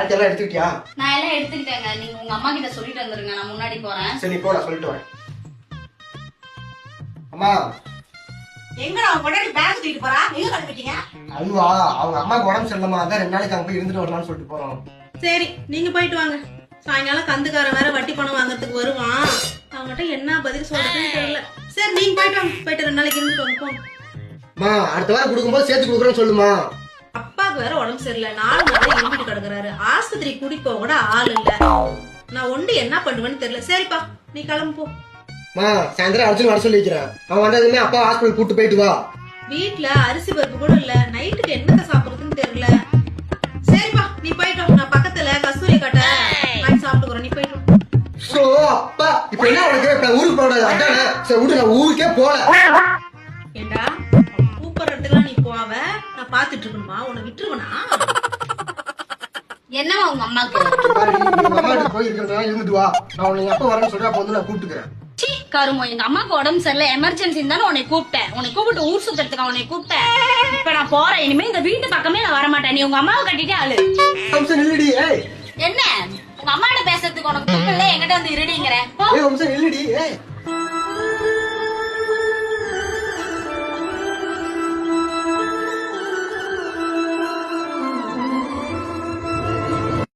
அது எல்லாம் எடுத்துக்கிட்டியா? நான் எல்லாம் எடுத்துக்கிட்டேங்க. நீங்க உங்க அம்மா கிட்ட சொல்லிட்டு வந்துருங்க, நான் முன்னாடி போறேன். சரி போ, நான் சொல்லிட்டு வரேன். அம்மா எங்கடா உங்க பொண்டாட்டி பேக் தூக்கிட்டு போறா? எங்க கிளம்பிட்டீங்க? அதுவா, அவங்க அம்மாக்கு உடம்பு சரியில்லமா, அதான் 2 நாளைக்கு அங்க போய் இருந்துட்டு வரலாம்னு சொல்லிட்டு போறோம். சரி நீங்க போயிட்டு வாங்க. சாயங்காலம் கந்துக்காரன் வேற வட்டி பணம் வாங்குறதுக்கு வருவான். அவங்ககிட்ட என்ன பதில் சொல்றதுன்னு தெரியல. சரி நீங்க போயிட்டு வாங்க. போயிட்டு 2 நாளைக்கு இருந்துட்டு வாங்க போங்க. அம்மா அடுத்த வாரம் கொடுக்கும்போது சேர்த்து கொடுக்குறேன்னு சொல்லுமா. அப்பாவுக்கு வேற உடம்பு சரியில்லை. 4 நாள் இருந்துட்டு கிடக்குறாரு. ஆஸ்பத்திரி கூட்டிட்டு போக கூட ஆள் இல்ல. நான் ஒண்டி என்ன பண்ணுவேன்னு தெரியல. சரிப்பா நீ கிளம்பு போ. சாயந்தரம் அர்ஜுன் வர சொல்லி வைக்கிறேன். அவன் வந்ததுமே அப்பா ஹாஸ்பிட்டல் கூட்டு போயிட்டு வா. வீட்டுல அரிசி பருப்பு கூட இல்ல. நைட்டுக்கு என்னத்த சாப்பிடுறதுன்னு தெரியல. சரிப்பா நீ போயிட்டு வா. நான் பக்கத்துல கஸ்தூரி கட்ட வாங்கி சாப்பிட்டுக்கிறேன். நீ போயிட்டு வா. சோ அப்பா இப்ப என்ன உனக்கு? இப்ப ஊருக்கு போடாது அதானே? சரி விடு, நான் ஊருக்கே போல. ஏண்டா கூப்பிடுறதுக்குலாம் நீ போவ, நான் பாத்துட்டு இருக்கணுமா? உன்னை விட்டுருவனா? என்னவா உங்க அம்மாக்கு? அம்மாட்டு போய் இருக்கிறதா இருந்துட்டு வா. நான் உன்னை எப்ப வரேன்னு சொல்றேன், அப்ப வந்து நான் கூப்பிட்டுக்கிறேன். கருமோ, எங்க அம்மாக்கு உடம்பு சரியில்லை, எமர்ஜென்சி தானே உன்னை கூப்பிட்டேன். உன்னை கூப்பிட்டு ஊர் சுத்துறதுக்கு உன்னை கூப்பிட்டேன். இப்ப நான் போறேன். இனிமே இந்த வீட்டு பக்கமே நான் வரமாட்டேன். நீ உங்க அம்மாவை கட்டிட்டே ஆளு. வம்சம் இல்லடி. என்ன உங்க அம்மாட்ட பேசுறதுக்கு உனக்கு கூப்பிடல, என்கிட்ட வந்து இருடிங்கிற. வம்சம் இல்லடி.